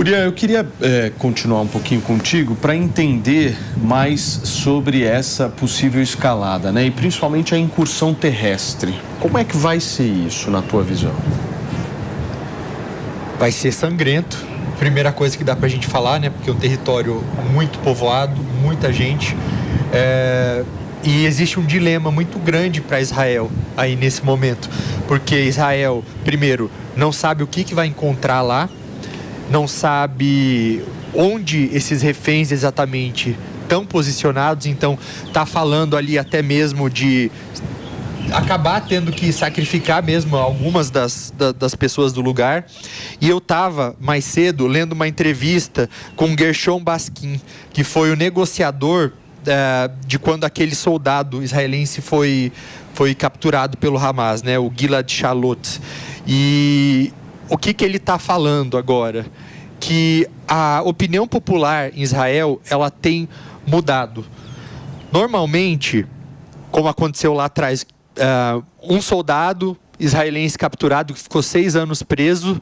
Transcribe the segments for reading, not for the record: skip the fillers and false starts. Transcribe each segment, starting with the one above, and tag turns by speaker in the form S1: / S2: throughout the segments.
S1: Uriah, eu queria continuar um pouquinho contigo para entender mais sobre essa possível escalada, né? E principalmente a incursão terrestre. Como é que vai ser isso, na tua visão?
S2: Vai ser sangrento. Primeira coisa que dá pra gente falar, né? Porque é um território muito povoado, muita gente. E existe um dilema muito grande para Israel aí nesse momento. Porque Israel, primeiro, não sabe o que vai encontrar lá, não sabe onde esses reféns exatamente estão posicionados, então tá falando ali até mesmo de acabar tendo que sacrificar mesmo algumas das pessoas do lugar. E eu estava mais cedo lendo uma entrevista com Gershon Baskin, que foi o negociador de quando aquele soldado israelense foi capturado pelo Hamas, né, o Gilad Shalit. E o que ele está falando agora? Que a opinião popular em Israel, ela tem mudado. Normalmente, como aconteceu lá atrás, um soldado israelense capturado, que ficou 6 anos preso,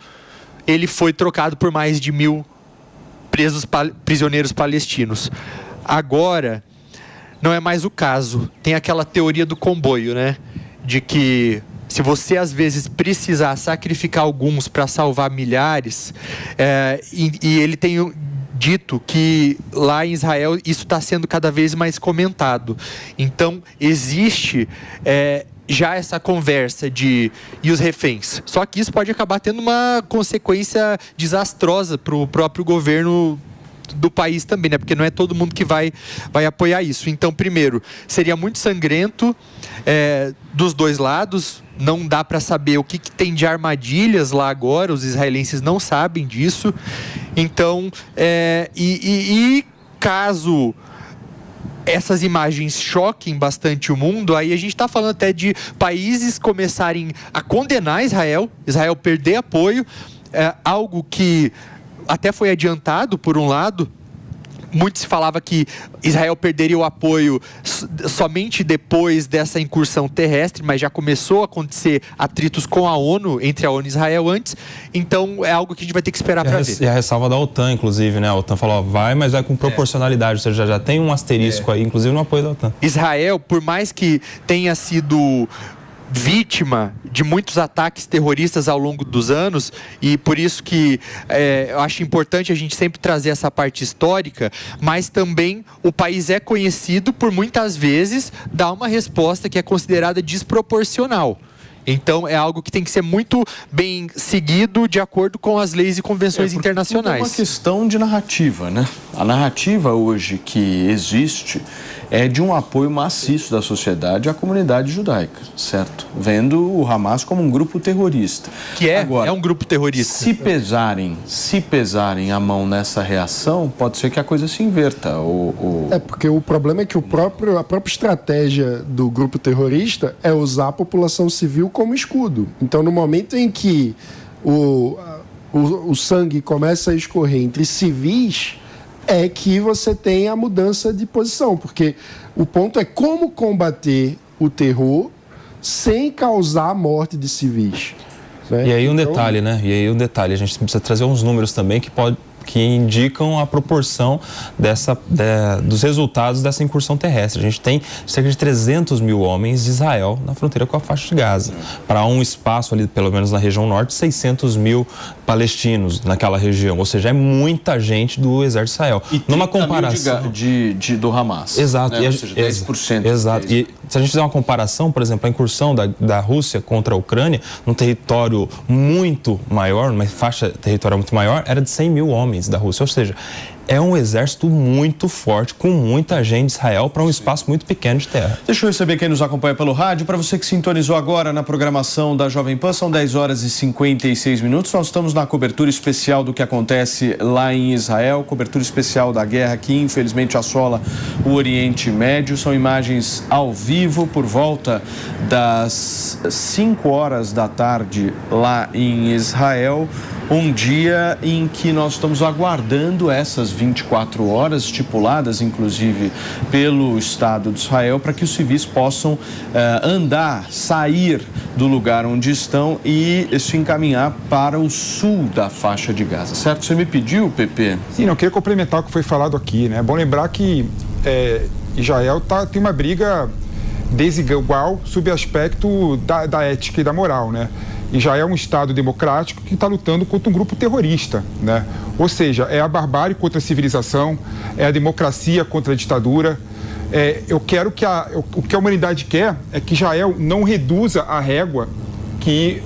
S2: ele foi trocado por mais de 1.000 prisioneiros palestinos. Agora, não é mais o caso. Tem aquela teoria do comboio, né? De que se você às vezes precisar sacrificar alguns para salvar milhares, e ele tem dito que lá em Israel isso está sendo cada vez mais comentado. Então existe já essa conversa e os reféns. Só que isso pode acabar tendo uma consequência desastrosa para o próprio governo do país também, né? Porque não é todo mundo que vai apoiar isso. Então, primeiro, seria muito sangrento dos dois lados. Não dá para saber o que tem de armadilhas lá agora. Os israelenses não sabem disso. Então, caso essas imagens choquem bastante o mundo, aí a gente está falando até de países começarem a condenar Israel perder apoio, algo que até foi adiantado por um lado. Muito se falava que Israel perderia o apoio somente depois dessa incursão terrestre, mas já começou a acontecer atritos com a ONU, entre a ONU e Israel antes. Então é algo que a gente vai ter que esperar para ver.
S3: E a ressalva da OTAN, inclusive, né? A OTAN falou, vai, mas vai com proporcionalidade, ou seja, já tem um asterisco aí, inclusive no apoio da OTAN.
S2: Israel, por mais que tenha sido vítima de muitos ataques terroristas ao longo dos anos, e por isso que eu acho importante a gente sempre trazer essa parte histórica, mas também o país é conhecido por muitas vezes dar uma resposta que é considerada desproporcional. Então é algo que tem que ser muito bem seguido de acordo com as leis e convenções internacionais.
S1: É uma questão de narrativa, né? A narrativa hoje que existe é de um apoio maciço da sociedade à comunidade judaica, certo? Vendo o Hamas como um grupo terrorista.
S2: Que agora, é um grupo terrorista.
S1: Se pesarem a mão nessa reação, pode ser que a coisa se inverta.
S4: Porque o problema é que a própria estratégia do grupo terrorista é usar a população civil como escudo. Então, no momento em que o sangue começa a escorrer entre civis, é que você tem a mudança de posição, porque o ponto é como combater o terror sem causar a morte de civis, né?
S3: E aí detalhe, né? A gente precisa trazer uns números também que indicam a proporção dos resultados dessa incursão terrestre. A gente tem cerca de 300 mil homens de Israel na fronteira com a faixa de Gaza. Para um espaço ali, pelo menos na região norte, 600 mil palestinos naquela região. Ou seja, é muita gente do exército de Israel.
S1: E numa comparação do Hamas.
S3: Exato.
S1: Né? Ou seja, 10%.
S3: Exato. E se a gente fizer uma comparação, por exemplo, a incursão da Rússia contra a Ucrânia, num território muito maior, uma faixa territorial muito maior, era de 100 mil homens da Rússia, ou seja, é um exército muito forte, com muita gente de Israel para um espaço muito pequeno de terra.
S1: Deixa eu receber quem nos acompanha pelo rádio. Para você que sintonizou agora na programação da Jovem Pan, são 10 horas e 56 minutos. Nós estamos na cobertura especial do que acontece lá em Israel, cobertura especial da guerra que infelizmente assola o Oriente Médio. São imagens ao vivo por volta das 5 horas da tarde lá em Israel. um dia em que nós estamos aguardando essas 24 horas, estipuladas inclusive pelo Estado de Israel, para que os civis possam andar, sair do lugar onde estão e se encaminhar para o sul da faixa de Gaza, certo? Você me pediu, Pepe?
S5: Sim, eu queria complementar o que foi falado aqui, né? É bom lembrar que Israel tem uma briga desigual sob o aspecto da ética e da moral, né? Israel é um Estado democrático que está lutando contra um grupo terrorista, né? Ou seja, é a barbárie contra a civilização, é a democracia contra a ditadura. Eu quero que o que a humanidade quer é que Israel não reduza a régua que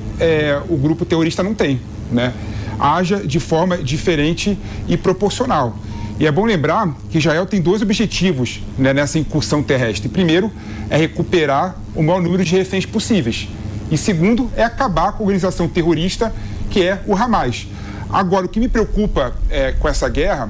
S5: o grupo terrorista não tem, né? Haja de forma diferente e proporcional. E é bom lembrar que Israel tem 2 objetivos, né, nessa incursão terrestre. Primeiro, é recuperar o maior número de reféns possíveis. E segundo, é acabar com a organização terrorista que é o Hamas. Agora, o que me preocupa com essa guerra,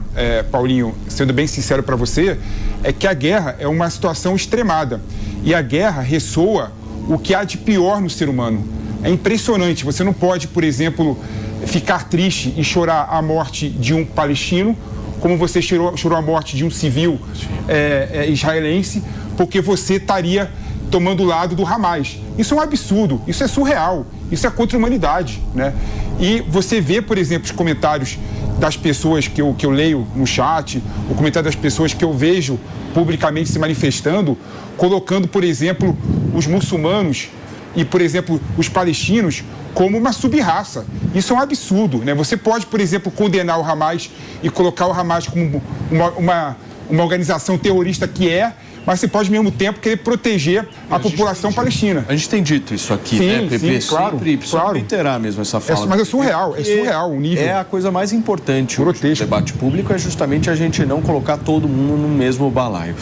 S5: Paulinho, sendo bem sincero para você, é que a guerra é uma situação extremada. E a guerra ressoa o que há de pior no ser humano. É impressionante. Você não pode, por exemplo, ficar triste e chorar a morte de um palestino, como você chorou a morte de um civil israelense, porque você estaria tomando o lado do Hamas. Isso é um absurdo, isso é surreal, isso é contra a humanidade, né? E você vê, por exemplo, os comentários das pessoas que eu leio no chat, o comentário das pessoas que eu vejo publicamente se manifestando, colocando, por exemplo, os muçulmanos e, por exemplo, os palestinos como uma sub-raça. Isso é um absurdo, né? Você pode, por exemplo, condenar o Hamas e colocar o Hamas como uma organização terrorista mas você pode, ao mesmo tempo, querer proteger a população palestina.
S1: A gente tem dito isso aqui,
S5: sim,
S1: né, Pepe?
S5: Sim, claro,
S1: sempre precisa reiterar mesmo essa fala.
S5: Mas é surreal o nível.
S1: É a coisa mais importante do debate público, é justamente a gente não colocar todo mundo no mesmo balaio.